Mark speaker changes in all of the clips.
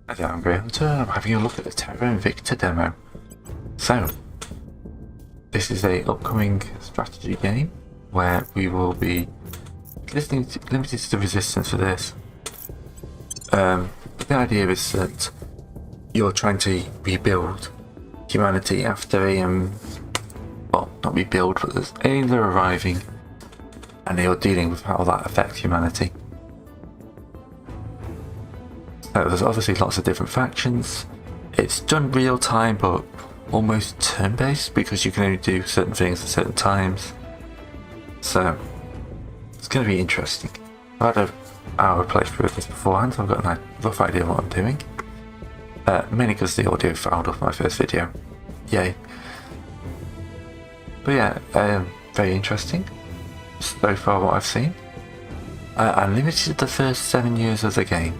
Speaker 1: Hi, I'm Grey Hunter. I'm having a look at the Terra Invictica demo. So, this is a upcoming strategy game where we will be limited to the resistance for this. The idea is that you're trying to rebuild humanity after well, not rebuild, but there's aliens are arriving and you're dealing with how that affects humanity. There's obviously lots of different factions. It's done real time, but almost turn-based because you can only do certain things at certain times. So it's going to be interesting. I've had an hour playthrough of this beforehand, so I've got a rough idea of what I'm doing. Mainly because the audio filed off my first video. Yay. But yeah, very interesting. So far what I've seen. I'm limited to the first 7 years of the game.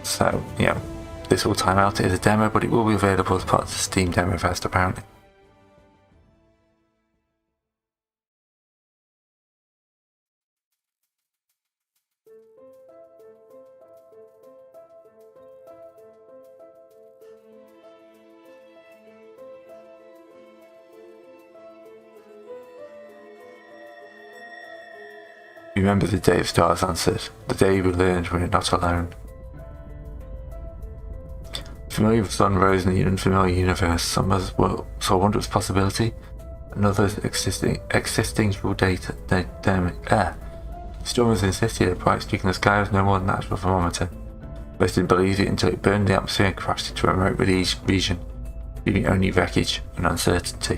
Speaker 1: So, yeah, this will time out as a demo, but it will be available as part of the Steam Demo Fest apparently. Remember the day of stars answered, the day we learned we're not alone. Familiar with sun rose in the unfamiliar universe, some of us saw a wondrous possibility, and others existing through data. Storms insisted a bright streak in the sky was no more than natural thermometer. Most didn't believe it until it burned the atmosphere and crashed into a remote region, leaving only wreckage and uncertainty.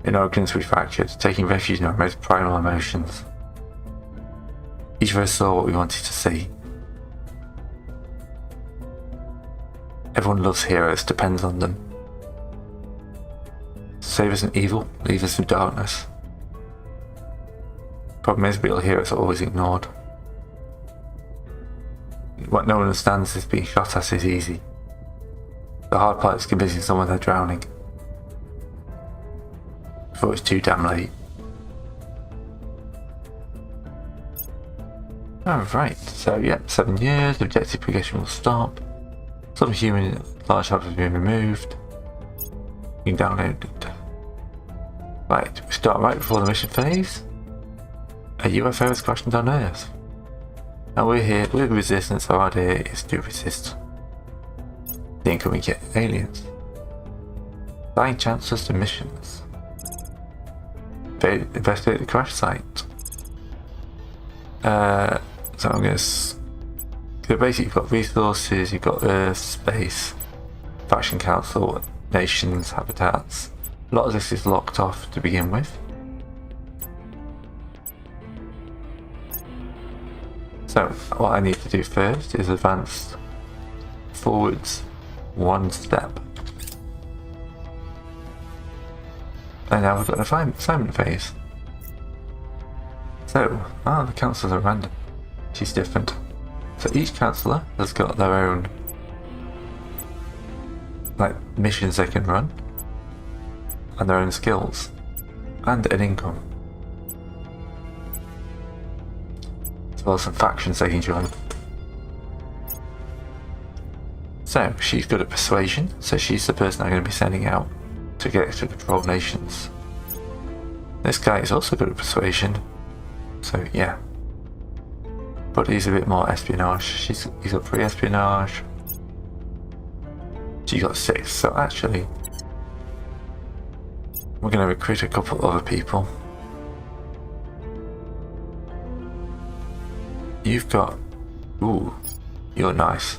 Speaker 1: In arguments we fractured, taking refuge in our most primal emotions. Each of us saw what we wanted to see. Everyone loves heroes, depends on them. Save us from evil, leave us from darkness. Problem is, real heroes are always ignored. What no one understands is being shot at is easy. The hard part is convincing someone they're drowning before it's too damn late. Alright, so yeah, 7 years, objective progression will stop. Some human large hubs have been removed. You can download it. Right, we start right before the mission phase. A UFO has crashed on Earth. Now we're here with resistance, our idea is to resist the incoming aliens. Assign chancellors to missions. Investigate the crash site. So I'm going to... So basically you've got resources, you've got Earth, space, faction council, nations, habitats. A lot of this is locked off to begin with. So what I need to do first is advance forwards 1 step. And now we've got an assignment phase. So, the councils are random. She's different. So each councillor has got their own missions they can run, and their own skills, and an income, as well as some factions they can join. So she's good at persuasion, so she's the person I'm going to be sending out to get to control nations. This guy is also good at persuasion, so yeah. But he's a bit more espionage. He's got 3 espionage. She got 6, so actually we're going to recruit a couple other people. You've got... Ooh, you're nice.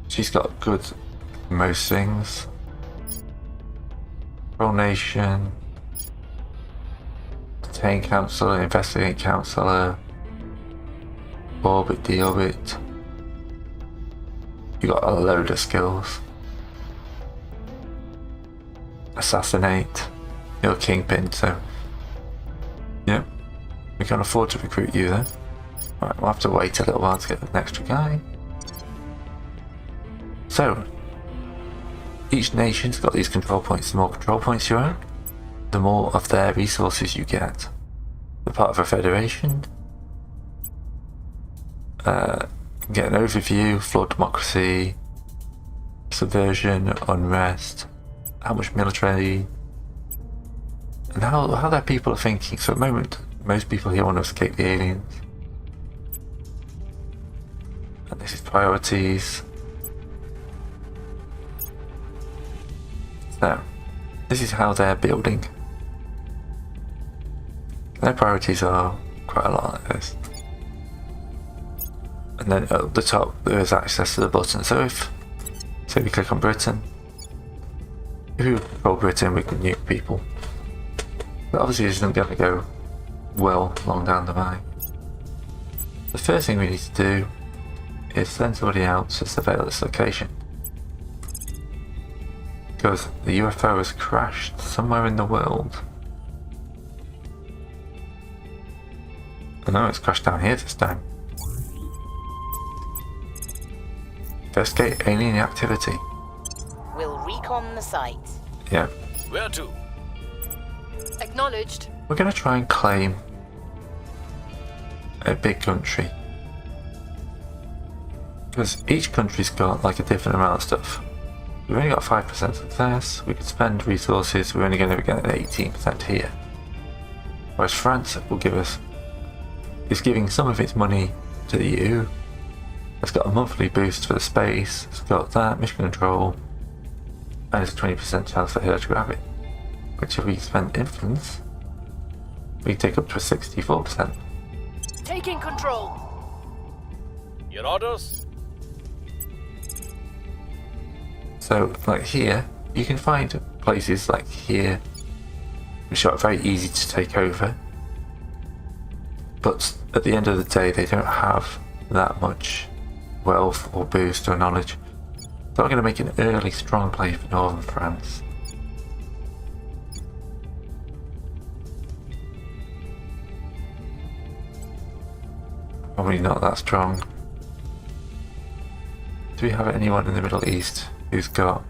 Speaker 1: She's got good most things. Control nation. Detain councillor, investigate councillor, orbit, deorbit. You got a load of skills. Assassinate. You're a kingpin, so yeah, we can afford to recruit you then. Right, we'll have to wait a little while to get an extra guy. So each nation's got these control points. The more control points you own, the more of their resources you get. The part of a federation. Get an overview, flawed democracy, subversion, unrest, how much military, and how their people are thinking. So at the moment, most people here want to escape the aliens. And this is priorities. So, this is how they're building. Their priorities are quite a lot like this. And then at the top there is access to the button. So if, say we click on Britain, if we control Britain we can nuke people. But obviously this isn't going to go well long down the line. The first thing we need to do is send somebody out to surveil this location. Because the UFO has crashed somewhere in the world. I know it's crashed down here this time. Investigate alien activity.
Speaker 2: We'll recon the site.
Speaker 1: Yeah.
Speaker 3: Where to?
Speaker 2: Acknowledged.
Speaker 1: We're going to try and claim a big country. Because each country's got like a different amount of stuff. We've only got 5% success. We could spend resources. We're only going to get an 18% here. Whereas France will give us, is giving some of its money to the EU. It's got a monthly boost for the space. It's got that mission control, and it's a 20% chance for her to grab it. Which, if we spend influence, we take up to a 64%.
Speaker 2: Taking control.
Speaker 3: Your orders?
Speaker 1: So, like here, you can find places like here, which are very easy to take over. But at the end of the day, they don't have that much wealth or boost or knowledge. So I'm going to make an early strong play for northern France. Probably not that strong. Do we have anyone in the Middle East who's got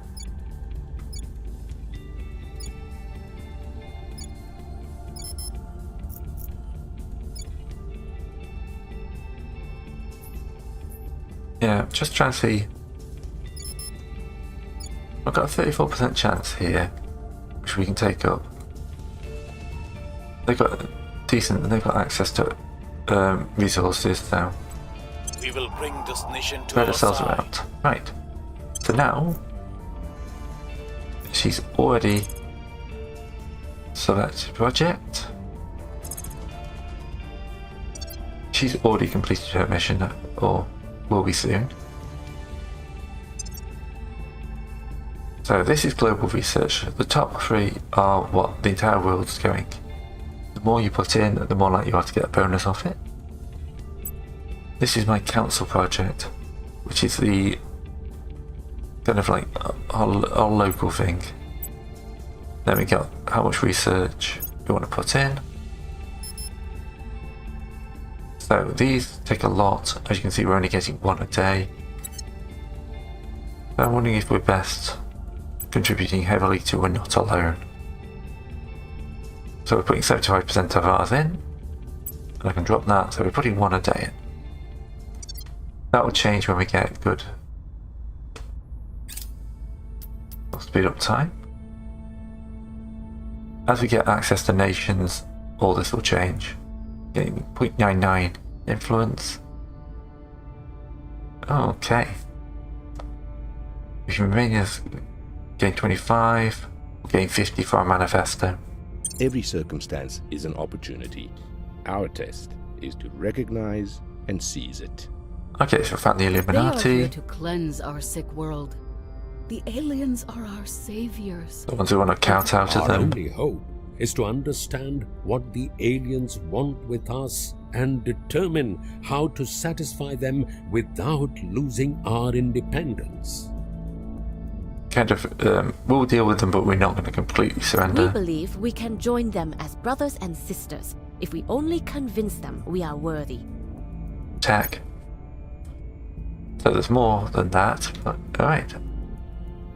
Speaker 1: just try and see. I've got a 34% chance here, which we can take up. They've got decent, and they've got access to resources now.
Speaker 3: We will bring this nation to
Speaker 1: Spread
Speaker 3: our
Speaker 1: ourselves
Speaker 3: side.
Speaker 1: around. Right. So now she's already selected project. She's already completed her mission, or will be soon. So this is global research. The top three are what the entire world's going. The more you put in, the more likely you are to get a bonus off it. This is my council project, which is the kind of like our local thing. Then we got how much research we want to put in. So these take a lot. As you can see, we're only getting one a day. So I'm wondering if we're best contributing heavily to We're Not Alone. So we're putting 75% of ours in, and I can drop that, so we're putting one a day in. That will change when we get good. I'll speed up time. As we get access to nations, all this will change. Getting 0.99 influence. Okay. We can Romania's gain 25, gain 50 for our manifesto.
Speaker 4: Every circumstance is an opportunity. Our test is to recognize and seize it.
Speaker 1: Okay, so we found the
Speaker 5: They are
Speaker 1: Illuminati.
Speaker 5: here to cleanse our sick world. The aliens are our saviors.
Speaker 1: The ones who want to count out of
Speaker 6: Our
Speaker 1: them.
Speaker 6: only hope is to understand what the aliens want with us and determine how to satisfy them without losing our independence.
Speaker 1: Kind of, we'll deal with them, but we're not going to completely
Speaker 7: We
Speaker 1: surrender.
Speaker 7: believe we can join them as brothers and sisters if we only convince them we are worthy.
Speaker 1: Tech. So there's more than that, but alright.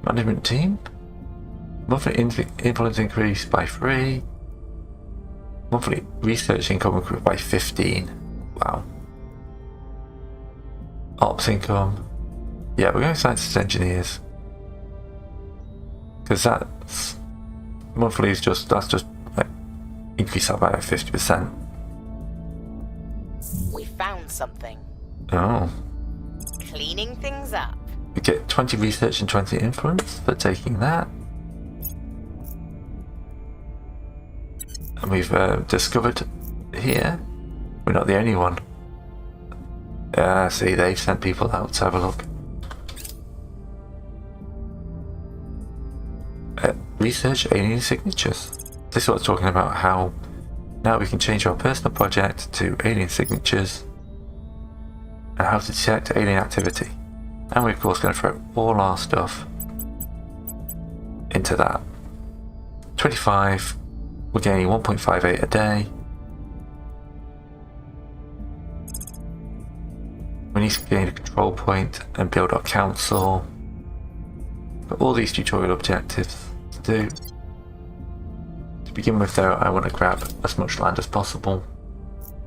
Speaker 1: Management team. Monthly influence increased by 3. Monthly research income increased by 15. Wow. Ops income. Yeah, we're going scientists and engineers. Because that's monthly is that's just like increase that by 50%.
Speaker 2: We found something.
Speaker 1: Oh.
Speaker 2: Cleaning things up.
Speaker 1: We get 20 research and 20 influence for taking that. And we've discovered here, we're not the only one. See, they've sent people out to have a look. Research alien signatures. This is what I'm talking about, how now we can change our personal project to alien signatures and how to detect alien activity. And we're of course going to throw all our stuff into that. 25, we're gaining 1.58 a day. We need to gain a control point and build our council. But all these tutorial objectives to do. To begin with though, I want to grab as much land as possible.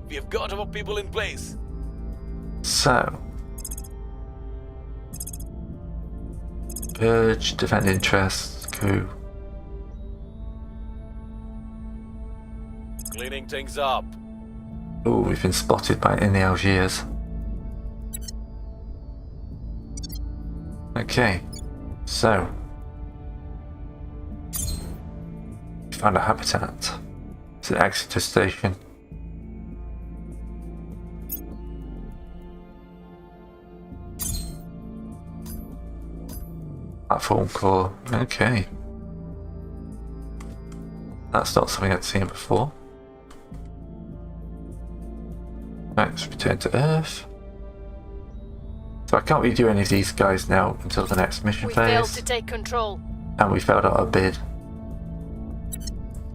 Speaker 3: We have got our people in place.
Speaker 1: So, purge, defend interests, coup.
Speaker 3: Cleaning things up.
Speaker 1: Oh, we've been spotted in the Algiers. Okay, so we found a habitat. It's an Exeter station. Platform core. Okay, that's not something I'd seen before. Right, let's return to Earth. So I can't really do any of these guys now until the next mission
Speaker 2: We failed
Speaker 1: phase.
Speaker 2: to take control.
Speaker 1: And we failed out our bid.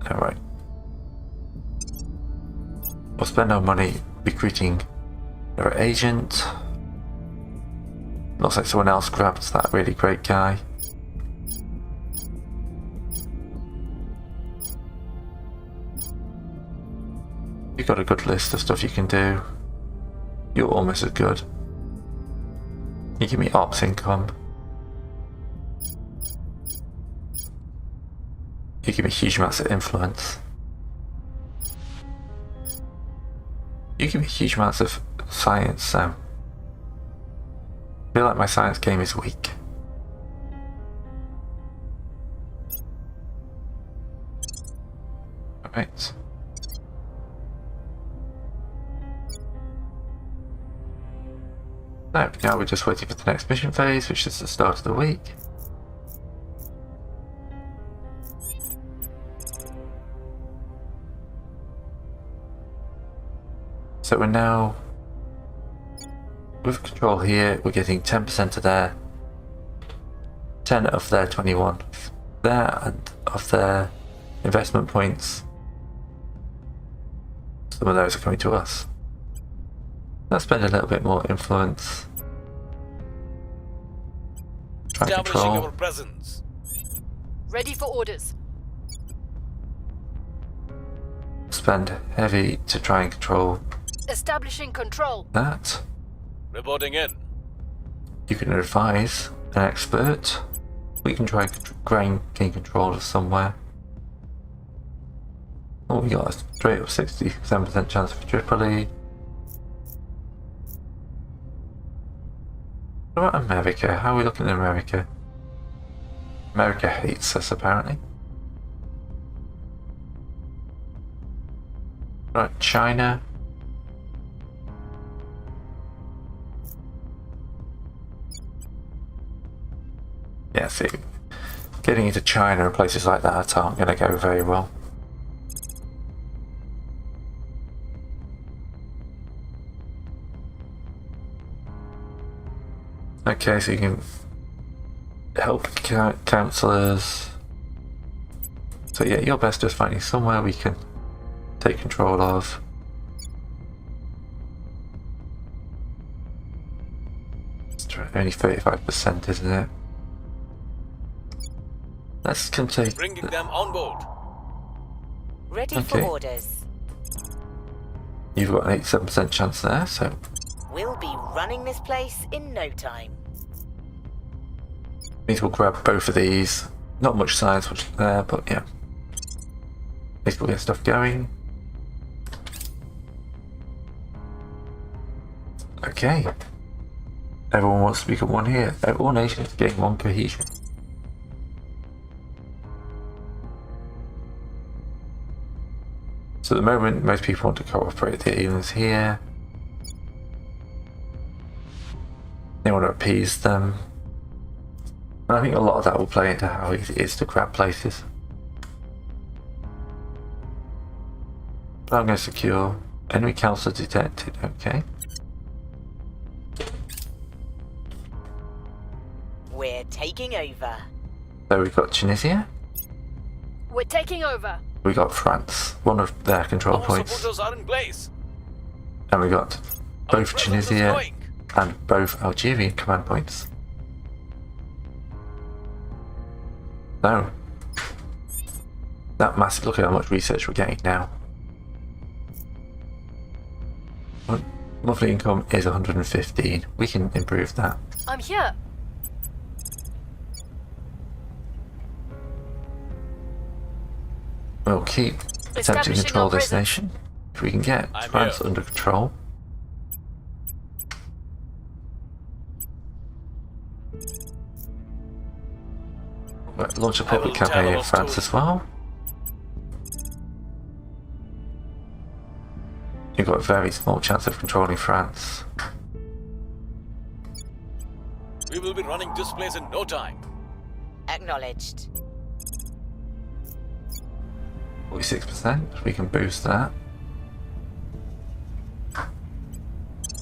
Speaker 1: Alright. We'll spend our money recruiting our agent. Looks like someone else grabbed that really great guy. You've got a good list of stuff you can do. You're almost as good. You give me ops income. You give me huge amounts of influence. You give me huge amounts of science, so I feel like my science game is weak. Alright. Now we're just waiting for the next mission phase, which is the start of the week. So we're now with control here, we're getting 10% of their 10 of their 21 there, and of their investment points. Some of those are coming to us. Let's spend a little bit more influence. Try and
Speaker 3: Establishing
Speaker 1: control.
Speaker 3: our presence.
Speaker 2: Ready for orders.
Speaker 1: Spend heavy to try and control
Speaker 2: Establishing control.
Speaker 1: that.
Speaker 3: Reporting in.
Speaker 1: You can advise an expert. We can try and gain control of somewhere. Oh, we got a straight up 67% chance for Tripoli. What about America? How are we looking at America? America hates us apparently. Right, China. Yeah, see, getting into China and places like that aren't going to go very well. Okay, so you can help councillors. So yeah, your best just finding somewhere we can take control of. Only 35%, isn't it? Let's continue.
Speaker 3: Bringing them on board.
Speaker 2: Ready
Speaker 1: Okay.
Speaker 2: for orders.
Speaker 1: You've got an 87% chance there, so
Speaker 2: We'll be running this place in no time.
Speaker 1: means we'll grab both of these. Not much science there, but yeah. At least we'll get stuff going. Okay. Everyone wants to become one here. All nations gain one cohesion. So at the moment, most people want to cooperate with the aliens here. They want to appease them. And I think a lot of that will play into how easy it is to grab places. But I'm going to secure. Enemy council detected, okay.
Speaker 2: We're taking over.
Speaker 1: So we've got Tunisia,
Speaker 2: We're taking over.
Speaker 1: we got France, one of their control
Speaker 3: Our
Speaker 1: points,
Speaker 3: supporters are in place.
Speaker 1: and we got
Speaker 3: Our
Speaker 1: both
Speaker 3: presence is
Speaker 1: Tunisia
Speaker 3: growing.
Speaker 1: and both Algerian command points. So, that massive, look at how much research we're getting now. Monthly income is 115, we can improve that.
Speaker 2: I'm here.
Speaker 1: We'll keep attempting to
Speaker 2: Establishing
Speaker 1: control
Speaker 2: our
Speaker 1: this
Speaker 2: presence.
Speaker 1: nation. If we can get
Speaker 3: I'm
Speaker 1: France
Speaker 3: here.
Speaker 1: under control. We'll launch a
Speaker 3: I
Speaker 1: public
Speaker 3: will tell
Speaker 1: campaign in
Speaker 3: our
Speaker 1: France
Speaker 3: story.
Speaker 1: as well. You've got a very small chance of controlling France.
Speaker 3: We will be running this place in no time.
Speaker 2: Acknowledged.
Speaker 1: 46%, we can boost that.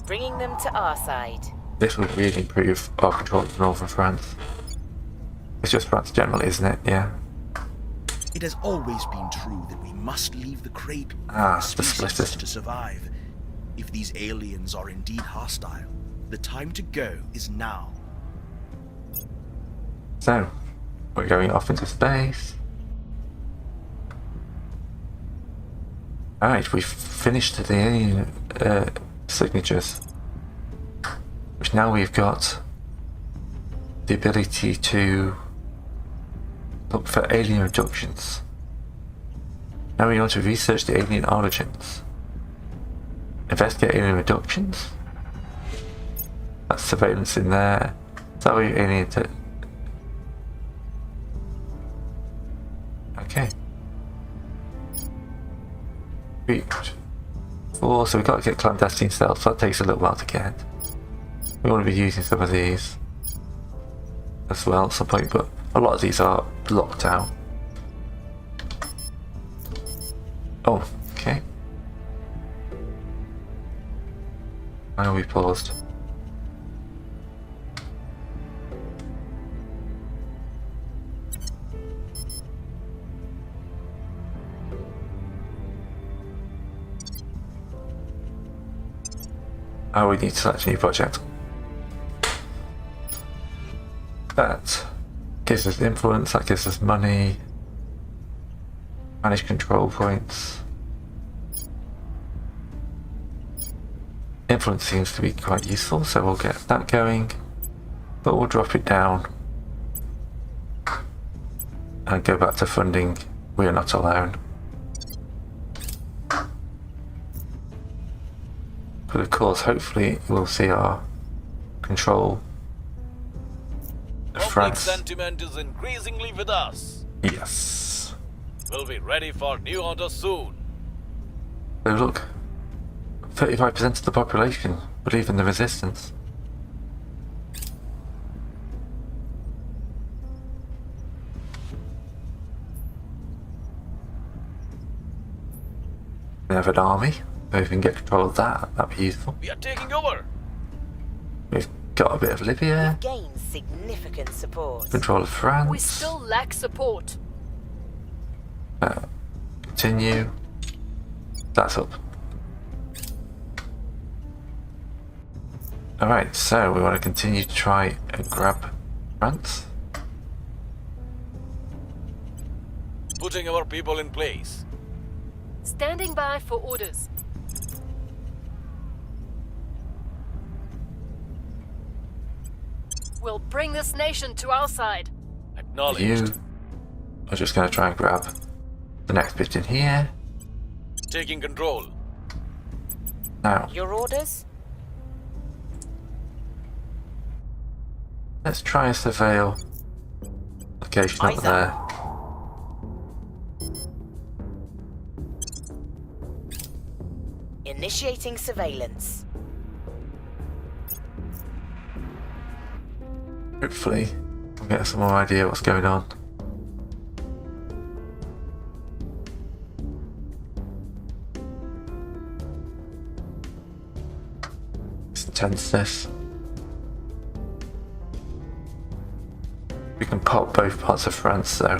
Speaker 2: Bringing them to our side.
Speaker 1: This will really improve our control of northern France. It's just France generally, isn't it? Yeah.
Speaker 8: It has always been true that we must leave the cradle
Speaker 1: Ah,
Speaker 8: for
Speaker 1: the
Speaker 8: the species
Speaker 1: splitters.
Speaker 8: to survive. If these aliens are indeed hostile, the time to go is now.
Speaker 1: So, we're going off into space. Alright, we've finished the alien signatures. Which now we've got the ability to look for alien abductions. Now we want to research the alien origins. Investigate alien abductions. That's surveillance in there. Is that what you alien to? Okay. 3, 4, so we've got to get clandestine stealth, so that takes a little while to get. We want to be using some of these as well at some point, but a lot of these are locked out. Oh, okay. Why are we paused? Oh, we need to select a new project. That gives us influence, that gives us money. Manage control points. Influence seems to be quite useful, so we'll get that going. But we'll drop it down. And go back to funding We Are Not Alone. But of course, hopefully we'll see our control of
Speaker 3: Public
Speaker 1: France.
Speaker 3: sentiment is increasingly with us.
Speaker 1: Yes.
Speaker 3: We'll be ready for new orders soon.
Speaker 1: So look, 35% of the population believe in the resistance. We have an army, so if we can get control of that, that'd be useful.
Speaker 3: We are taking over.
Speaker 1: We've got a bit of Libya,
Speaker 2: Gain significant support.
Speaker 1: control of France.
Speaker 2: We still lack support.
Speaker 1: Continue. That's up. Alright, so we want to continue to try and grab France.
Speaker 3: putting our people in place.
Speaker 9: Standing by for orders. We'll bring this nation to our side.
Speaker 3: Acknowledged.
Speaker 1: You are just going to try and grab the next bit in here.
Speaker 3: Taking control.
Speaker 1: Now,
Speaker 2: Your orders?
Speaker 1: let's try and surveil location
Speaker 2: Eyes
Speaker 1: up there.
Speaker 2: Initiating surveillance.
Speaker 1: Hopefully, we'll get some more idea what's going on. It's intense, this. We can pop both parts of France, so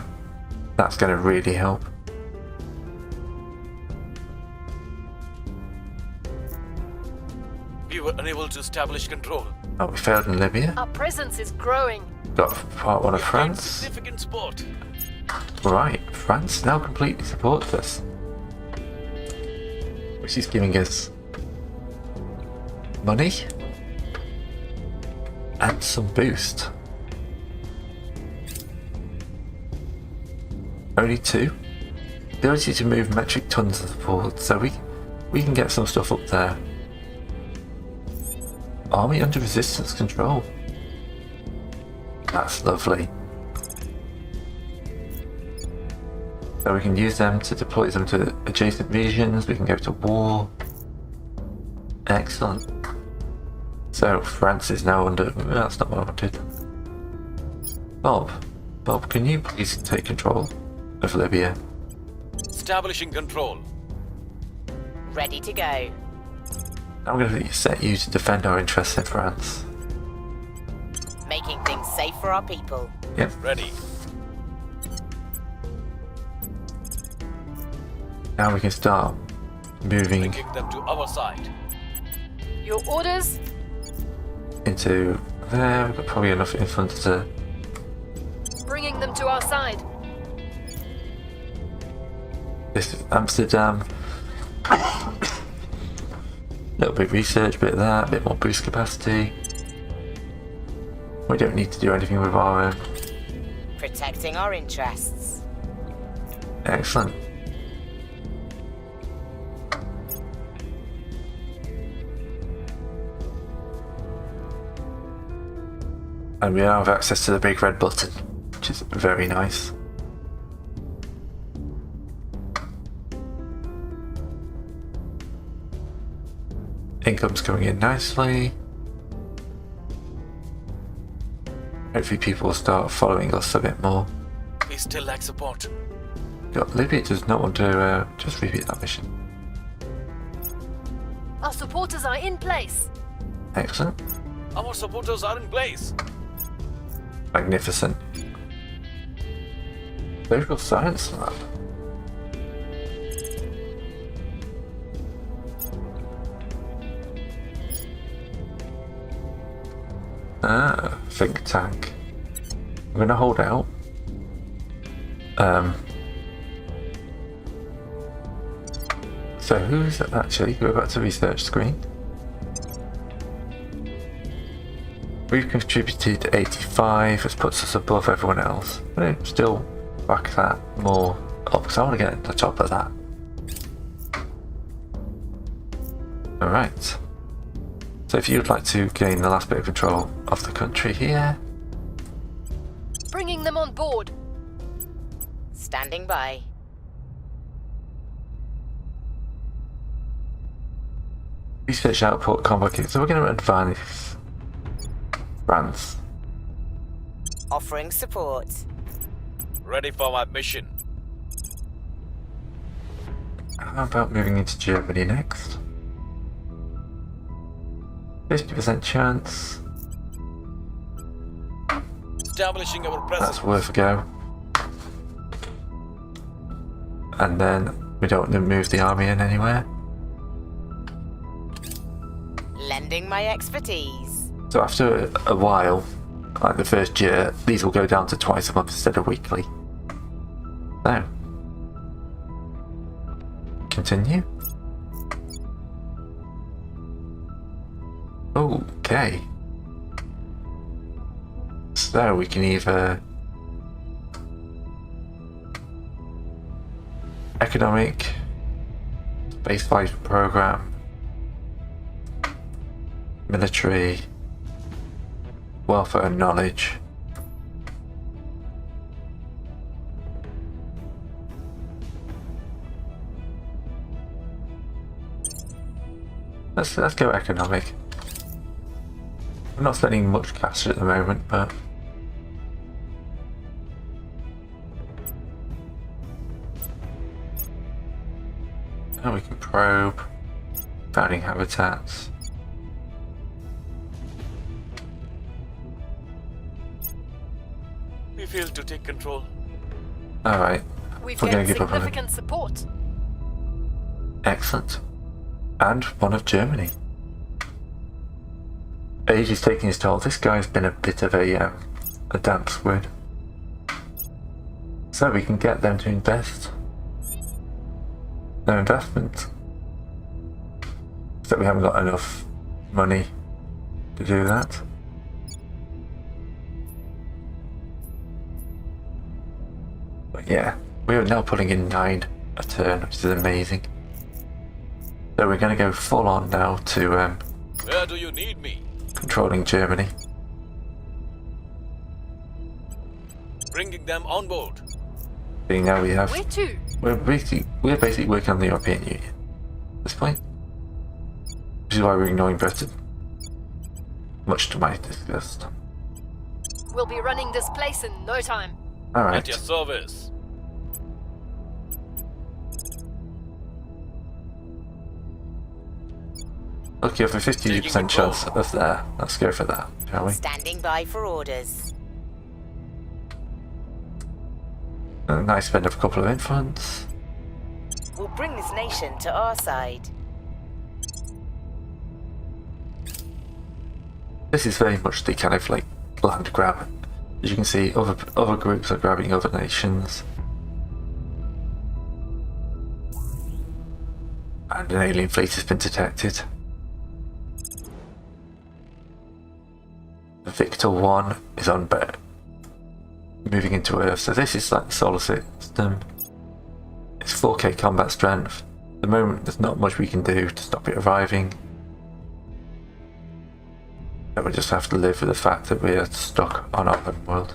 Speaker 1: that's going to really help.
Speaker 3: We were unable to establish control.
Speaker 1: Oh, we failed in Libya.
Speaker 9: Our presence is growing.
Speaker 1: Got part one of
Speaker 3: We gained
Speaker 1: France.
Speaker 3: significant support.
Speaker 1: Right, France now completely supports us. Which is giving us money and some boost. Only 2. Ability to move metric tons of support, so we can get some stuff up there. Army under resistance control. That's lovely. So we can use them to deploy them to adjacent regions, we can go to war. Excellent. So France is now under... That's not what I wanted. Bob, can you please take control of Libya?
Speaker 3: Establishing control.
Speaker 2: Ready to go.
Speaker 1: I'm going to set you to defend our interests in France.
Speaker 2: Making things safe for our people.
Speaker 1: Yep.
Speaker 3: Ready.
Speaker 1: Now we can start moving
Speaker 3: Bringing them to our side.
Speaker 9: Your orders?
Speaker 1: into there. We've got probably enough influence to...
Speaker 9: Bringing them to our side.
Speaker 1: This is Amsterdam. Little bit of research, bit of that, bit more boost capacity. We don't need to do anything with our...
Speaker 2: Protecting our interests.
Speaker 1: Excellent. And we now have access to the big red button, which is very nice. Income's coming in nicely. Hopefully people will start following us a bit more.
Speaker 3: We still lack support.
Speaker 1: Libya does not want to just repeat that mission.
Speaker 9: Our supporters are in place.
Speaker 1: Excellent.
Speaker 3: Our supporters are in place.
Speaker 1: Magnificent. Social science lab. Think tank. I'm going to hold out. So who's actually go back to research screen? We've contributed 85, which puts us above everyone else. But still back that more up because I want to get at the top of that. Alright. So if you'd like to gain the last bit of control of the country here.
Speaker 9: Bringing them on board.
Speaker 2: Standing by.
Speaker 1: Research output combo kit. So we're going to advance France.
Speaker 2: Offering support.
Speaker 3: Ready for my mission.
Speaker 1: How about moving into Germany next? 50% chance.
Speaker 3: Establishing our presence.
Speaker 1: That's worth a go. And then we don't want to move the army in anywhere.
Speaker 2: Lending my expertise.
Speaker 1: So after a while, like the first year, these will go down to twice a month instead of weekly. So, continue. Okay. So we can either economic, space fighter program, military, welfare and knowledge. Let's go economic. I'm not spending much cash at the moment, but now we can probe, founding habitats.
Speaker 3: We failed to take control.
Speaker 1: Alright,
Speaker 9: We've
Speaker 1: we're going
Speaker 9: gained
Speaker 1: to give up on it.
Speaker 9: significant support.
Speaker 1: Excellent. And one of Germany. Age is taking his toll. This guy's been a bit of a damp squid. So we can get them to invest. No investment. So we haven't got enough money to do that. But yeah, we are now putting in 9 a turn, which is amazing. So we're going to go full on now to
Speaker 3: Where do you need me?
Speaker 1: controlling Germany.
Speaker 3: Bringing them on board.
Speaker 1: Seeing now we have,
Speaker 9: Where to?
Speaker 1: we're basically working on the European Union at this point, which is why we're ignoring Britain, much to my disgust.
Speaker 9: We'll be running this place in no time.
Speaker 3: At
Speaker 1: Alright,
Speaker 3: your service.
Speaker 1: look, you have a 50% chance of that. Let's go for that, shall we?
Speaker 2: Standing by for orders.
Speaker 1: A nice spend of a couple of influence.
Speaker 2: We'll bring this nation to our side.
Speaker 1: This is very much the kind of like land grab. As you can see, other groups are grabbing other nations. And an alien fleet has been detected. The Victor 1 is on moving into Earth, so this is like the solar system. It's 4K combat strength. At the moment there's not much we can do to stop it arriving. So we just have to live with the fact that we are stuck on our home world.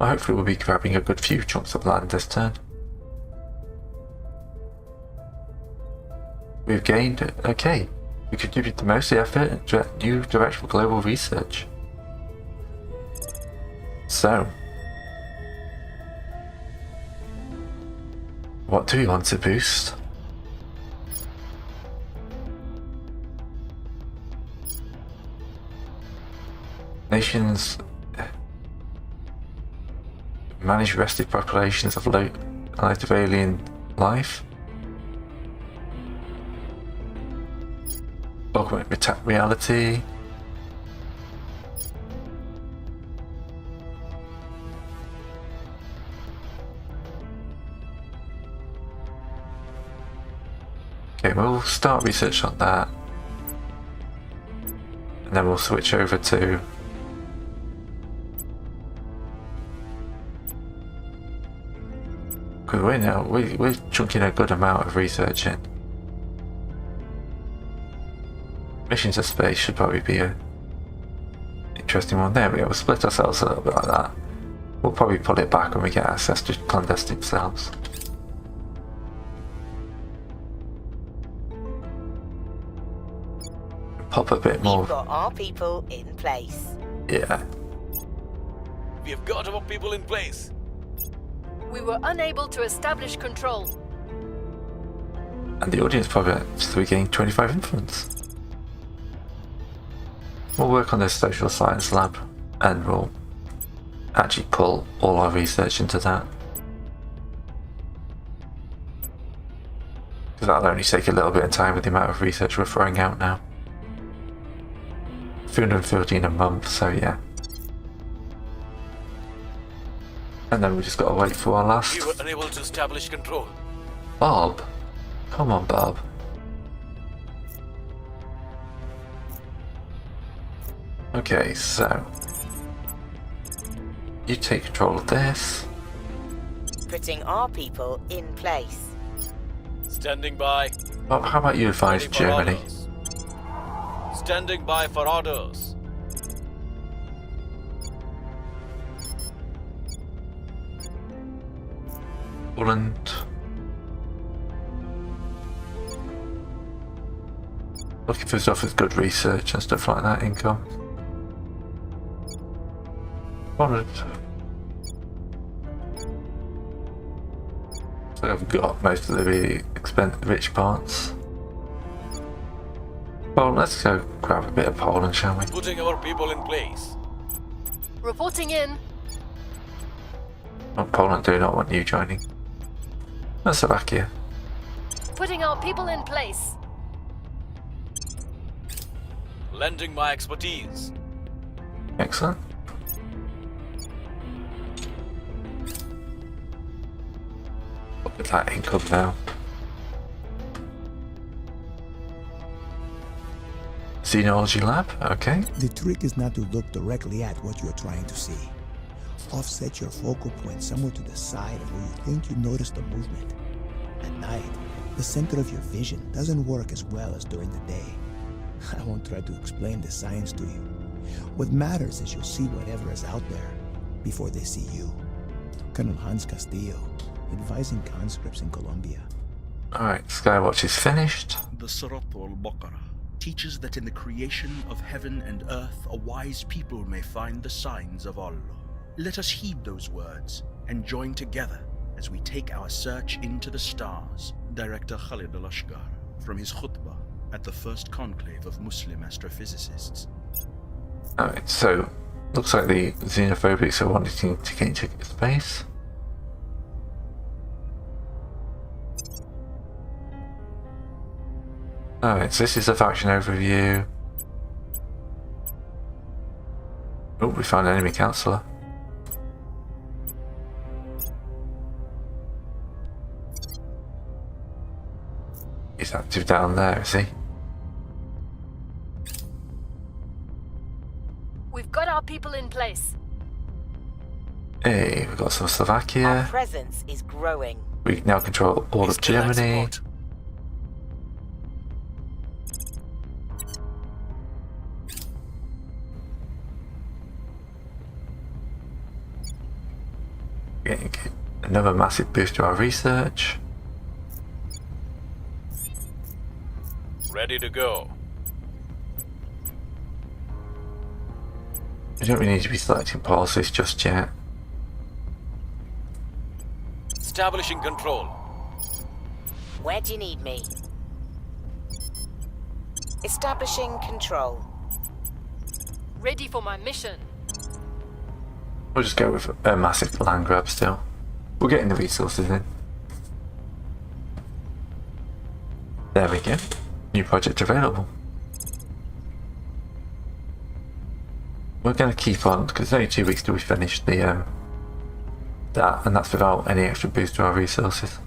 Speaker 1: Well, hopefully we'll be grabbing a good few chunks of land this turn. We've gained, okay, we contribute the most effort in new direction for global research. So, what do we want to boost? Nations manage restive populations of low light of alien life. Augment reality. Okay, we'll start research on that. And then we'll switch over to because we're chunking a good amount of research in. Missions to space should probably be a interesting one. There we go, we'll split ourselves a little bit like that. We'll probably pull it back when we get access to clandestine cells. Pop a bit more.
Speaker 2: We've got our people in place.
Speaker 1: Yeah.
Speaker 3: We have got our people in place.
Speaker 9: We were unable to establish control.
Speaker 1: And the audience probably, so we're getting 25 influence. We'll work on this social science lab and we'll actually pull all our research into that. Because that'll only take a little bit of time with the amount of research we're throwing out now. 315 a month, so yeah. And then we just gotta wait for our last.
Speaker 3: We were unable to establish control.
Speaker 1: Bob. Come on, Bob. Okay, so you take control of this.
Speaker 2: Putting our people in place.
Speaker 3: Standing by.
Speaker 1: Bob, how about you advise
Speaker 3: Ready for
Speaker 1: Germany?
Speaker 3: orders. Standing by for orders.
Speaker 1: Poland. Looking for stuff with good research and stuff like that. Income. Poland. So I've got most of the really expensive, rich parts. Well, let's go grab a bit of Poland, shall we?
Speaker 3: Putting our people in place.
Speaker 9: Reporting in.
Speaker 1: Oh, Poland do not want you joining. And Slovakia.
Speaker 9: Putting our people in place.
Speaker 3: Lending my expertise.
Speaker 1: Excellent. Look at that income now. Xenology lab, okay.
Speaker 10: The trick is not to look directly at what you're trying to see. Offset your focal point somewhere to the side of where you think you notice the movement. At night, the center of your vision doesn't work as well as during the day. I won't try to explain the science to you. What matters is you'll see whatever is out there before they see you. Colonel Hans Castillo, advising conscripts in Colombia.
Speaker 1: Alright, Skywatch is finished.
Speaker 8: The Surat al-Baqarah teaches that in the creation of heaven and earth, a wise people may find the signs of Allah. Let us heed those words and join together as we take our search into the stars. Director Khalid al-Ashgar from his khutbah at the first conclave of Muslim astrophysicists.
Speaker 1: Alright, so looks like the xenophobics are wanting to get into space. Alright, so this is a faction overview. Oh, we found an enemy councillor. He's active down there, is he?
Speaker 9: We've got our people in place.
Speaker 1: Hey, we've got some
Speaker 2: Our
Speaker 1: Slovakia.
Speaker 2: presence is growing.
Speaker 1: We now control all of
Speaker 3: Still lack
Speaker 1: Germany.
Speaker 3: support.
Speaker 1: Getting another massive boost to our research.
Speaker 3: Ready to go.
Speaker 1: We don't really need to be selecting policies just yet.
Speaker 3: Establishing control.
Speaker 2: Where do you need me? Establishing control.
Speaker 9: Ready for my mission.
Speaker 1: We'll just go with a massive land grab still. We're getting the resources in. There we go. New project available. We're going to keep on because it's only 2 weeks till we finish the that, and that's without any extra boost to our resources.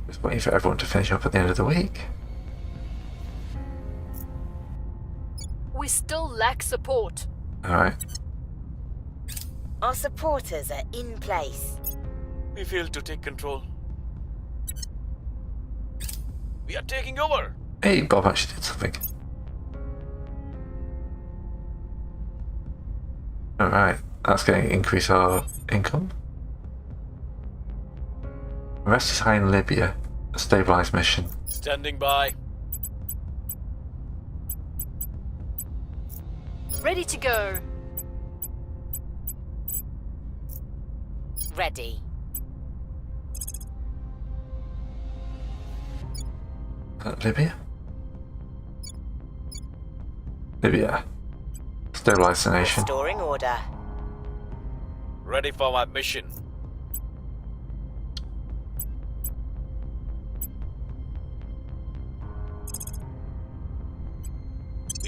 Speaker 1: Just waiting for everyone to finish up at the end of the week.
Speaker 9: We still lack support.
Speaker 1: Alright.
Speaker 2: Our supporters are in place.
Speaker 3: We failed to take control. We are taking over.
Speaker 1: Hey, Bob actually did something. Alright, that's going to increase our income. The rest is high in Libya. A stabilised mission.
Speaker 3: Standing by.
Speaker 9: Ready to go.
Speaker 2: Ready.
Speaker 1: Libya? Libya. Stabilise the nation.
Speaker 2: Restoring order.
Speaker 3: Ready for my mission.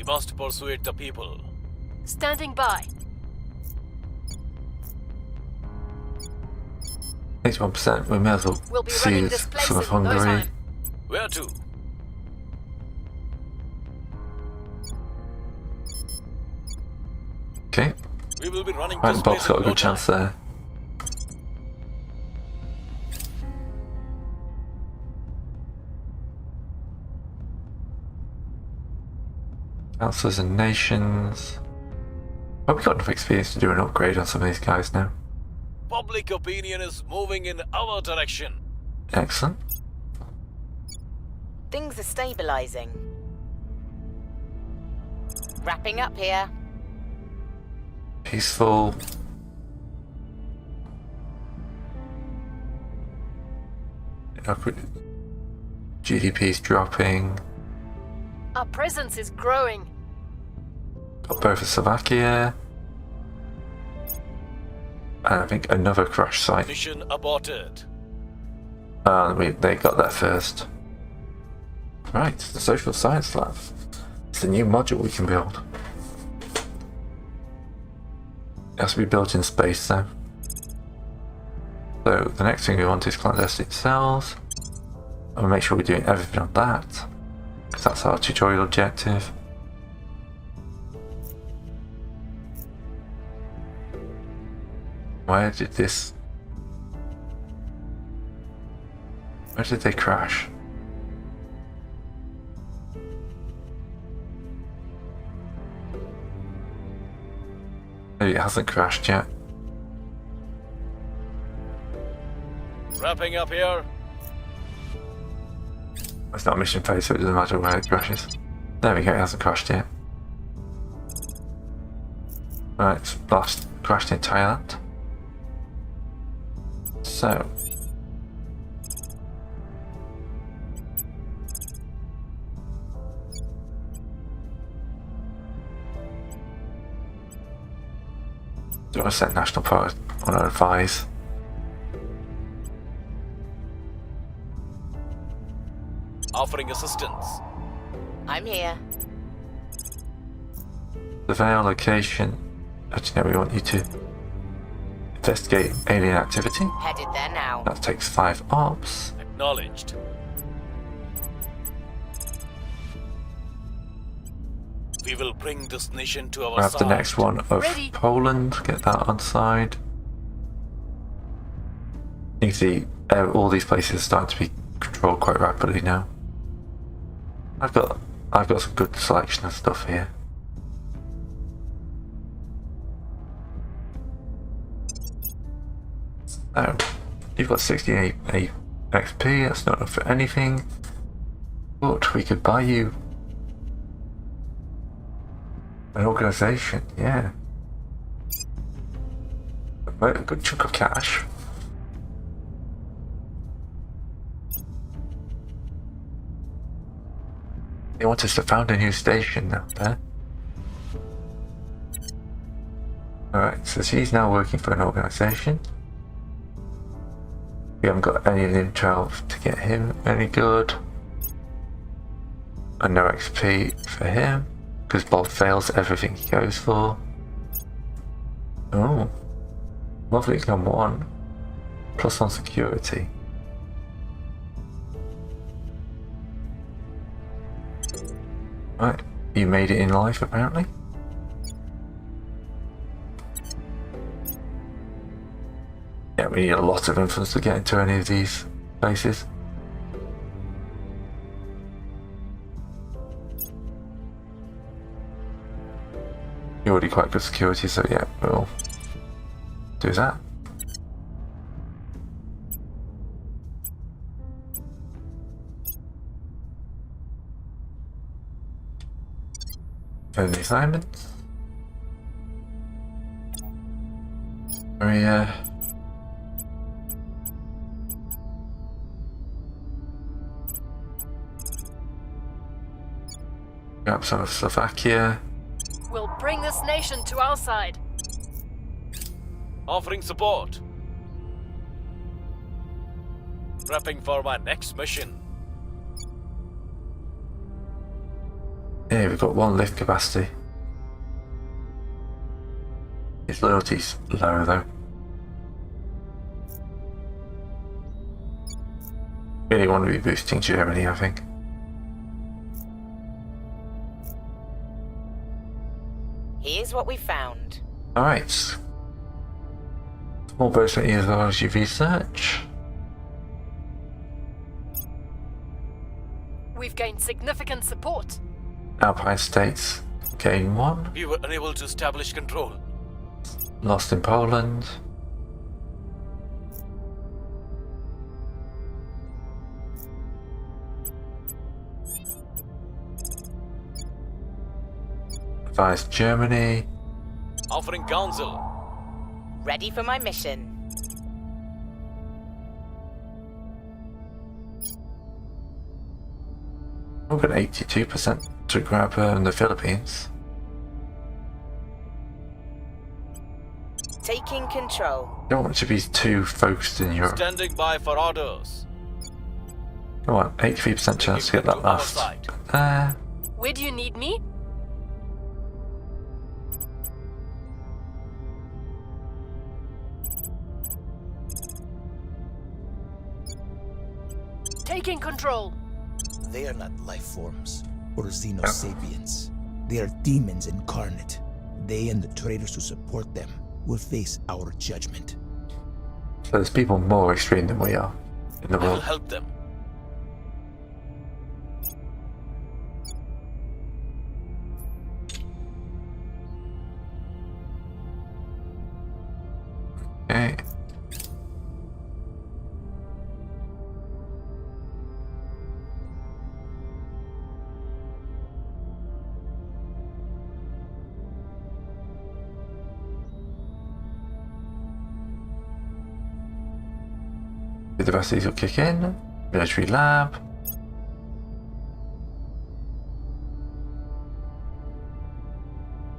Speaker 3: We must persuade the people.
Speaker 9: Standing by.
Speaker 1: 81%. We may as well
Speaker 9: We'll be running
Speaker 1: seize
Speaker 9: this place
Speaker 1: some of
Speaker 9: in no
Speaker 1: Hungary.
Speaker 9: time.
Speaker 3: Where to?
Speaker 1: Okay.
Speaker 3: We will be running
Speaker 1: Right,
Speaker 3: this
Speaker 1: Bob's
Speaker 3: place
Speaker 1: got a
Speaker 3: in no
Speaker 1: good chance
Speaker 3: time.
Speaker 1: there. Councillors and nations. Well, we've got enough experience to do an upgrade on some of these guys now.
Speaker 3: Public opinion is moving in our direction.
Speaker 1: Excellent.
Speaker 2: Things are stabilizing. Wrapping up here.
Speaker 1: Peaceful. GDP's dropping.
Speaker 9: Our presence is growing.
Speaker 1: Got both of Slovakia. And I think another crash site.
Speaker 3: Mission aborted.
Speaker 1: They got there first. Right, the social science lab. It's a new module we can build. It has to be built in space though. So the next thing we want is clandestine cells. And we'll make sure we're doing everything on that, because that's our tutorial objective. Where did they crash? Maybe it hasn't crashed yet.
Speaker 3: Wrapping up here.
Speaker 1: It's not a mission phase, so it doesn't matter where it crashes. There we go, it hasn't crashed yet. Right, last crashed in Thailand. So. Do I set national priority on our advise?
Speaker 3: Offering assistance.
Speaker 2: I'm here.
Speaker 1: Surveil location. Actually, no, we want you to investigate alien activity.
Speaker 2: Headed there now.
Speaker 1: That takes 5 ops.
Speaker 3: Acknowledged. We will bring this nation to our
Speaker 1: Grab
Speaker 3: side.
Speaker 1: the next one of
Speaker 9: Ready.
Speaker 1: Poland. Get that on side. You can see all these places are starting to be controlled quite rapidly now. I've got some good selection of stuff here. So, you've got 68 XP, that's not enough for anything. But we could buy you an organisation, yeah. A good chunk of cash. They want us to found a new station out there. Alright, so she's now working for an organisation. We haven't got any intel to get him any good. And no XP for him, because Bob fails everything he goes for. Oh. Lovely income 1. +1 security. Right, you made it in life apparently. Yeah, we need a lot of influence to get into any of these places. You're already quite good security, so yeah, we'll do that. Go to the assignments. Maria. Grab some of Slovakia.
Speaker 9: We'll bring this nation to our side.
Speaker 3: Offering support. Prepping for my next mission.
Speaker 1: Yeah, we've got 1 lift capacity. His loyalty's lower though. Really want to be boosting Germany, I think.
Speaker 2: Here's what we found.
Speaker 1: Alright. Small burst rate as well as your research.
Speaker 9: We've gained significant support.
Speaker 1: Alpine states gain 1.
Speaker 3: We were unable to establish control.
Speaker 1: Lost in Poland. Advised Germany.
Speaker 3: Offering counsel.
Speaker 2: Ready for my mission.
Speaker 1: We've got 82% to grab in the Philippines.
Speaker 2: Taking control.
Speaker 1: Don't want to be too focused in Europe.
Speaker 3: Standing by for orders.
Speaker 1: Come on, 83% chance to get that last.
Speaker 9: Where do you need me? Taking control.
Speaker 10: They are not life forms or xenosapiens. They are demons incarnate. They and the traitors who support them will face our judgment.
Speaker 1: So there's people more extreme than we are in the
Speaker 3: I will
Speaker 1: world.
Speaker 3: help them.
Speaker 1: Okay. The capacities will kick in. Military lab.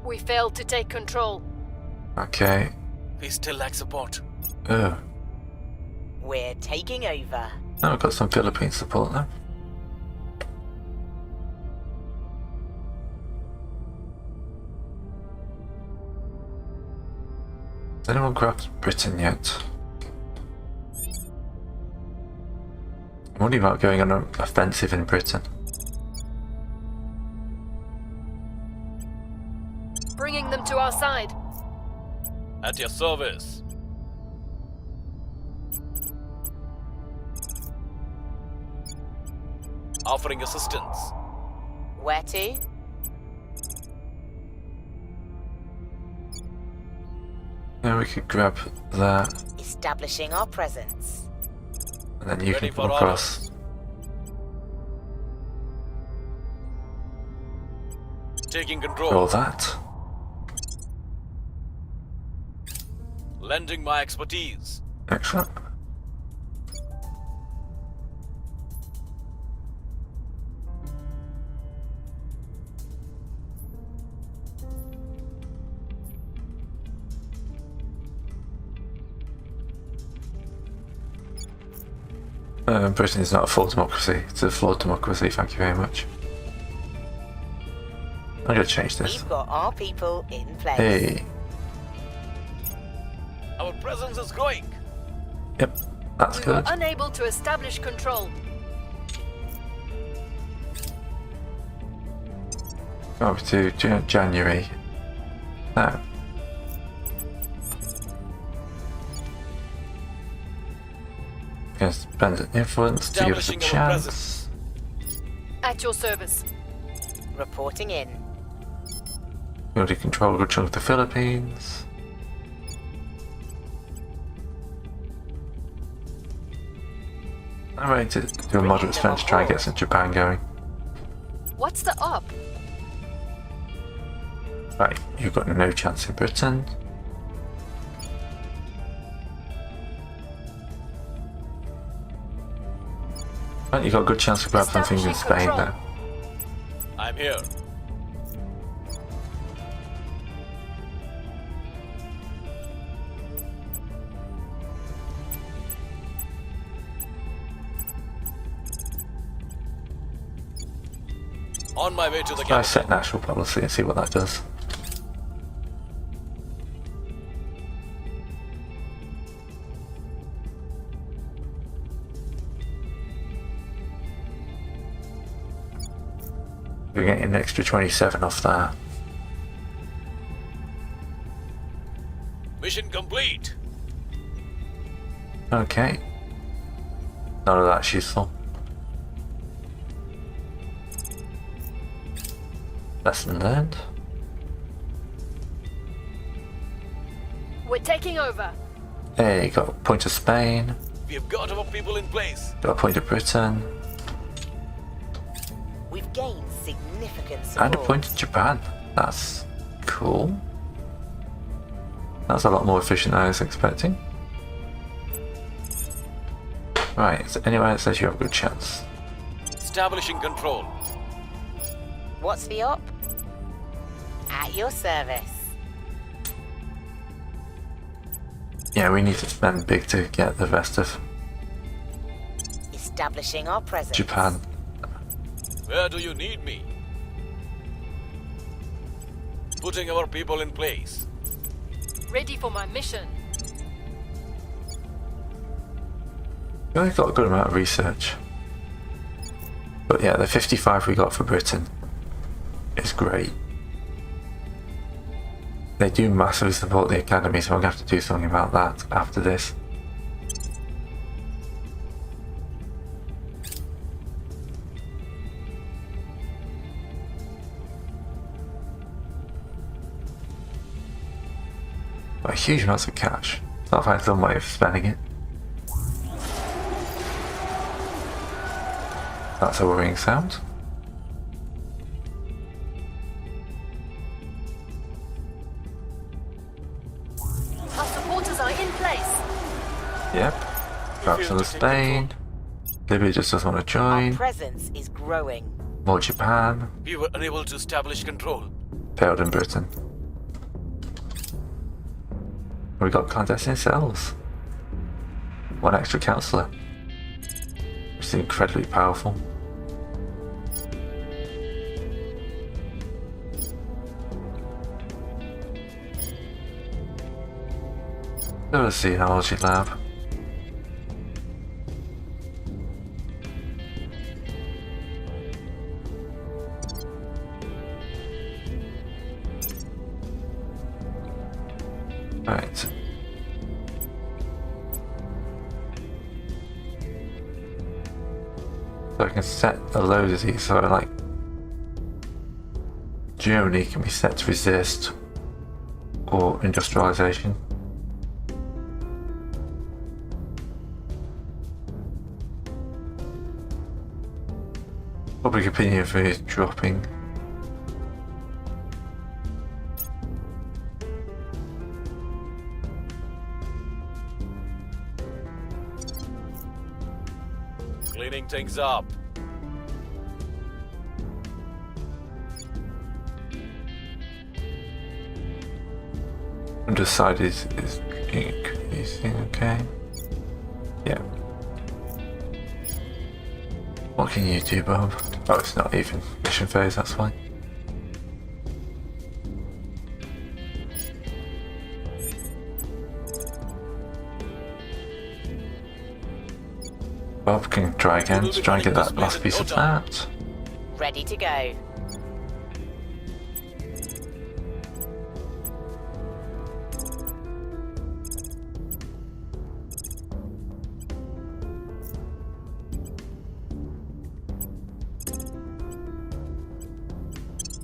Speaker 9: We failed to take control.
Speaker 1: Okay.
Speaker 3: We still lack support.
Speaker 1: Oh.
Speaker 2: We're taking over.
Speaker 1: Now we've got some Philippine support now. Has anyone grabbed Britain yet? I'm wondering about going on an offensive in Britain.
Speaker 9: Bringing them to our side.
Speaker 3: At your service. Offering assistance.
Speaker 2: Where to?
Speaker 1: Now we could grab that,
Speaker 2: Establishing our presence.
Speaker 1: and then you
Speaker 3: Ready
Speaker 1: can come
Speaker 3: for
Speaker 1: across.
Speaker 3: Taking
Speaker 1: All
Speaker 3: control.
Speaker 1: that.
Speaker 3: Lending my expertise.
Speaker 1: Excellent. Britain is not a full democracy, it's a flawed democracy, thank you very much. I'm gonna change this.
Speaker 2: We've got our people in place.
Speaker 1: Hey,
Speaker 3: Our presence is growing.
Speaker 1: yep, that's
Speaker 9: We
Speaker 1: good.
Speaker 9: were unable to establish control.
Speaker 1: Over to January. Now. Gonna spend an influence to give us a
Speaker 3: Establishing our
Speaker 1: chance.
Speaker 3: presence.
Speaker 9: At your service.
Speaker 2: Reporting in.
Speaker 1: We already control a good chunk of the Philippines. I'm ready to do a moderate spend to try and get some Japan going.
Speaker 9: What's the up?
Speaker 1: Right, you've got no chance in Britain. Right, you've got a good chance to grab some things in Spain
Speaker 9: Establishing
Speaker 1: though.
Speaker 3: I'm here. On my way to the
Speaker 1: Try
Speaker 3: capital.
Speaker 1: set national policy and see what that does. We're getting an extra 27 off that.
Speaker 3: Mission complete.
Speaker 1: Okay. None of that's useful. Lesson learned.
Speaker 9: We're taking over.
Speaker 1: There you got a point of Spain,
Speaker 3: We have got our people in place.
Speaker 1: got a point of Britain,
Speaker 2: We've gained significant
Speaker 1: and a
Speaker 2: support.
Speaker 1: point of Japan. That's cool. That's a lot more efficient than I was expecting. Right, is there anywhere that says you have a good chance?
Speaker 3: Establishing control.
Speaker 2: What's the op? At your service.
Speaker 1: Yeah, we need to spend big to get the rest of
Speaker 2: Establishing our presence.
Speaker 1: Japan.
Speaker 3: Where do you need me? Putting our people in place.
Speaker 9: Ready for my mission.
Speaker 1: We only got a good amount of research. But yeah, the 55 we got for Britain is great. They do massively support the academy, so I'm going to have to do something about that after this. Got huge amounts of cash. I'll find some way of spending it. That's a worrying sound.
Speaker 9: Our supporters are in place.
Speaker 1: Yep. Perhaps another Spain. Libya just doesn't want to
Speaker 2: Our
Speaker 1: join.
Speaker 2: presence is growing.
Speaker 1: More Japan.
Speaker 3: We were unable to establish control.
Speaker 1: Failed in Britain. We got clandestine cells. One extra councillor. Which is incredibly powerful. Go to the Xenology lab. Right. So I can set a load of these, so like Germany can be set to resist or industrialization. Public opinion for is dropping.
Speaker 3: Cleaning things up.
Speaker 1: Undecided is increasing, okay. Yeah. What can you do, Bob? Oh, it's not even mission phase, that's fine. Bob can try again to try and get that last piece of that.
Speaker 2: Ready to go.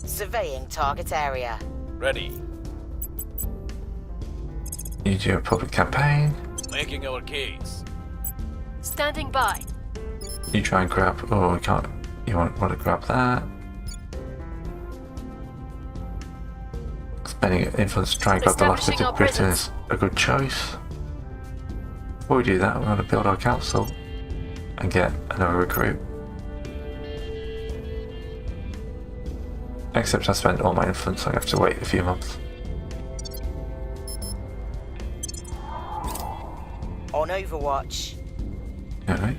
Speaker 2: Surveying target area.
Speaker 3: Ready.
Speaker 1: You do a public campaign.
Speaker 3: Making our case.
Speaker 9: Standing by.
Speaker 1: You try and grab. Oh, we can't. You want to grab that. Spending influence to try and grab the last bit
Speaker 9: Establishing
Speaker 1: of
Speaker 9: our
Speaker 1: Britain
Speaker 9: presence.
Speaker 1: is a good choice. Before we do that, we're going to build our council and get another recruit. Except I spent all my influence, so I have to wait a few months.
Speaker 2: On Overwatch.
Speaker 1: Alright.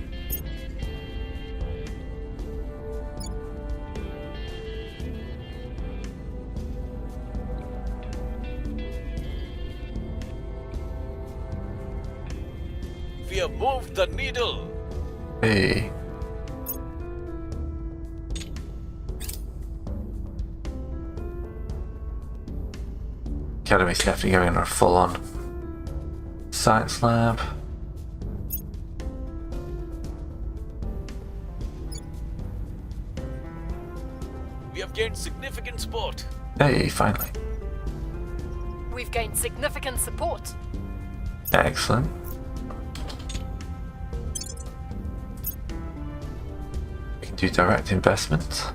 Speaker 3: We have moved the needle.
Speaker 1: Hey. Academy's definitely going on a full-on science lab.
Speaker 3: We have gained significant support.
Speaker 1: Hey, finally.
Speaker 9: We've gained significant support.
Speaker 1: Excellent. We can do direct investment.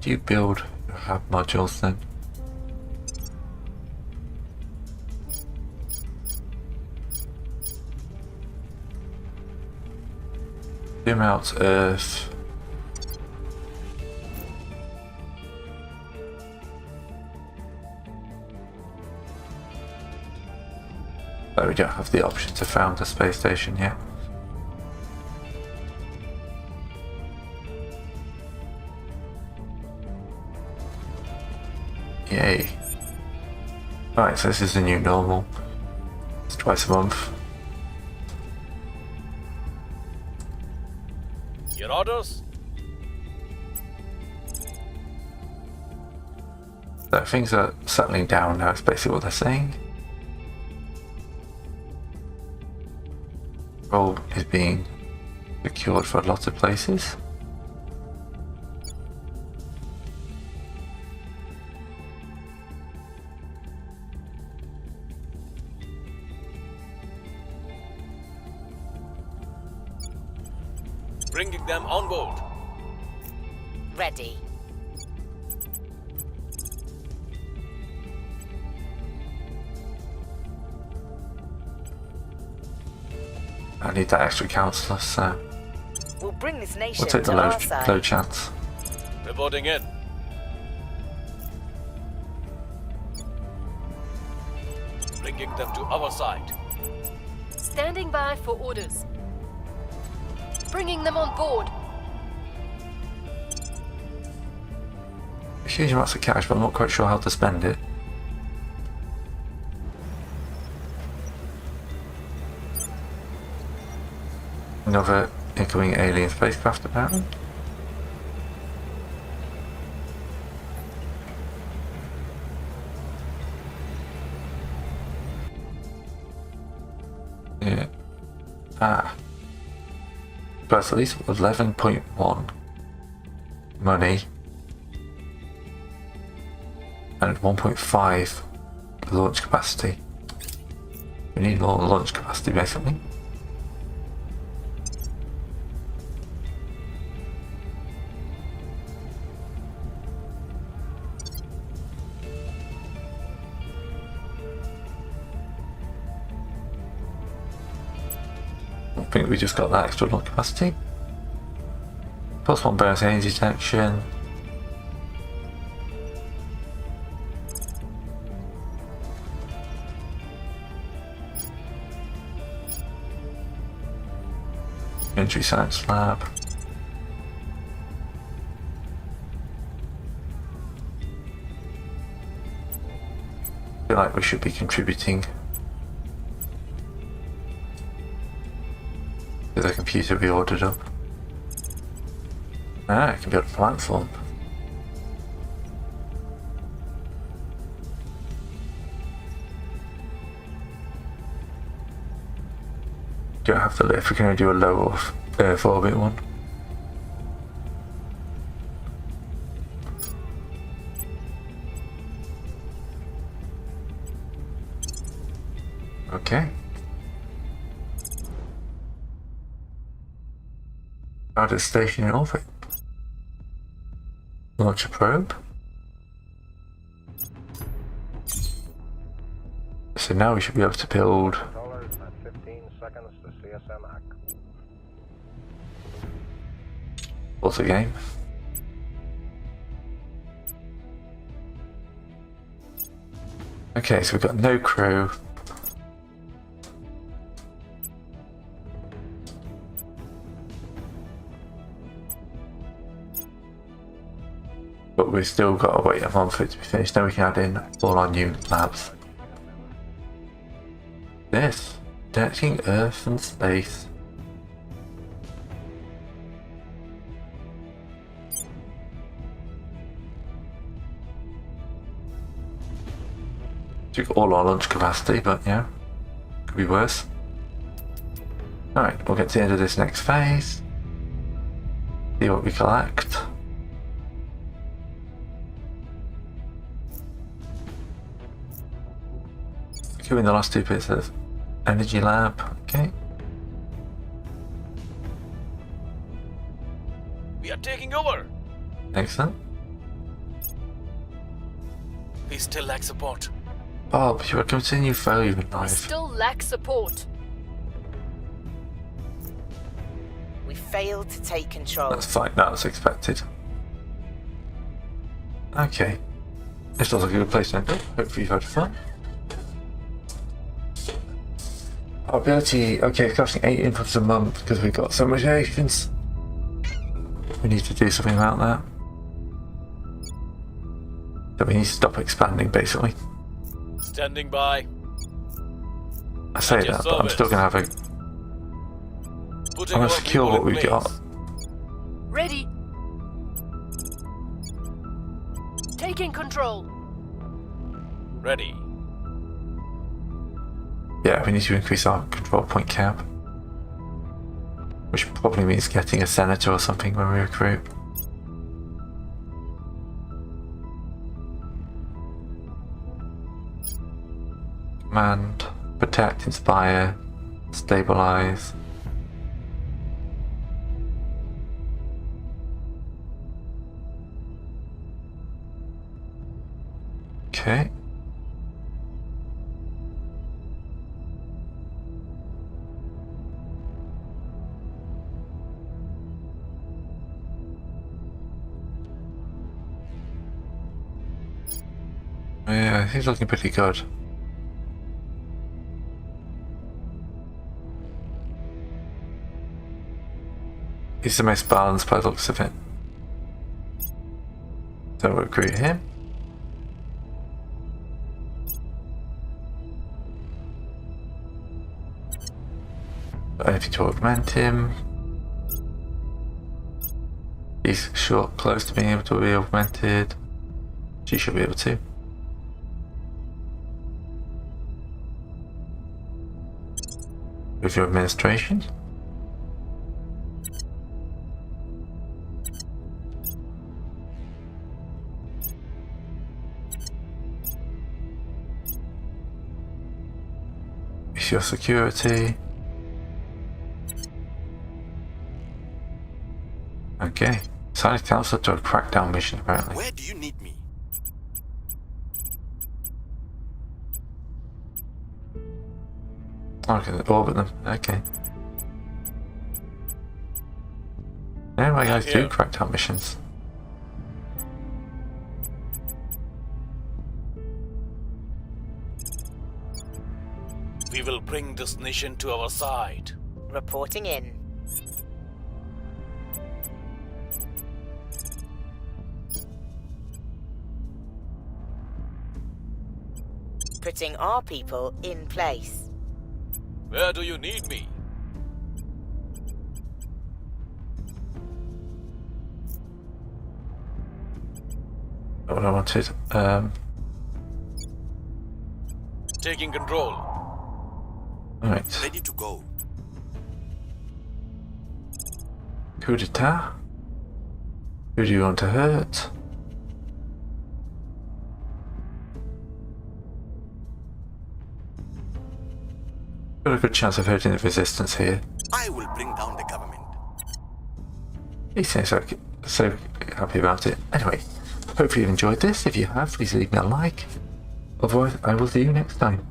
Speaker 1: Do you build your hub modules then? Zoom out Earth. But we don't have the option to found a space station yet. Yay. Right, so this is the new normal. It's twice a month.
Speaker 3: Your orders?
Speaker 1: So things are settling down now, is basically what they're saying. Gold is being secured for a lot of places.
Speaker 3: Bringing them on board.
Speaker 2: Ready.
Speaker 1: I need that extra councillor, so
Speaker 2: We'll bring this nation
Speaker 1: we'll take the
Speaker 2: to
Speaker 1: low,
Speaker 2: our side.
Speaker 1: low chance.
Speaker 3: Reporting in. Bringing them to our side.
Speaker 9: Standing by for orders. Bringing them on board.
Speaker 1: Huge amounts of cash, but I'm not quite sure how to spend it. Another incoming alien spacecraft, apparently. Yeah. Ah. But it's at least 11.1 money and 1.5 launch capacity. We need more launch capacity, basically. I think we just got that extra launch capacity. Plus one bonus energy detection. Entry science lab. I feel like we should be contributing to the computer we ordered up. Ah, I can build a platform. Don't have to lift, we can only do a low Earth orbit one. Okay. Start a station in orbit. Launch a probe. So now we should be able to build
Speaker 11: at 15 seconds to CSMAC.
Speaker 1: auto game. Okay, so we've got no crew. But we've still got to wait a month for it to be finished. Then we can add in all our new labs. This, detecting Earth and space. Took all our lunch capacity, but yeah, could be worse. Alright, we'll get to the end of this next phase. See what we collect. Doing the last two bits of energy lab, okay.
Speaker 3: We are taking over.
Speaker 1: Excellent.
Speaker 3: We still lack support.
Speaker 1: Bob, you are continue failure in
Speaker 9: We
Speaker 1: life.
Speaker 9: still lack support.
Speaker 2: We failed to take control.
Speaker 1: That's fine, that was expected. Okay. This looks like a good place to end up. Hopefully you've had fun. Our ability, okay, it's costing 8 inputs a month because we've got so much agents. We need to do something about that. So we need to stop expanding, basically.
Speaker 3: Standing by.
Speaker 1: I say that, but I'm still going to have a...
Speaker 3: Putting
Speaker 1: I'm going
Speaker 3: our
Speaker 1: to secure
Speaker 3: people
Speaker 1: what
Speaker 3: in
Speaker 1: we've
Speaker 3: place.
Speaker 1: got.
Speaker 9: Ready. Taking control.
Speaker 3: Ready.
Speaker 1: Yeah, we need to increase our control point cap. Which probably means getting a senator or something when we recruit. Command, protect, inspire, stabilize. Okay. Yeah, he's looking pretty good. He's the most balanced by the looks of it. So we'll recruit him. Got anything to augment him? He's short, close to being able to be augmented. She should be able to. With your administration. It's your security. Okay. Decided to council to a crackdown mission apparently.
Speaker 3: Where do you need me?
Speaker 1: Okay, orbit them. Okay. No, my guys do crackdown missions.
Speaker 3: We will bring this nation to our side.
Speaker 2: Reporting in. Putting our people in place.
Speaker 3: Where do you need me?
Speaker 1: Not what I wanted.
Speaker 3: Taking control.
Speaker 1: Alright.
Speaker 3: Ready to go.
Speaker 1: Coup d'etat? Who do you want to hurt? Got a good chance of hurting the resistance here.
Speaker 3: I will bring down the government.
Speaker 1: He seems like so happy about it. Anyway, hopefully you've enjoyed this. If you have, please leave me a like. Otherwise, I will see you next time.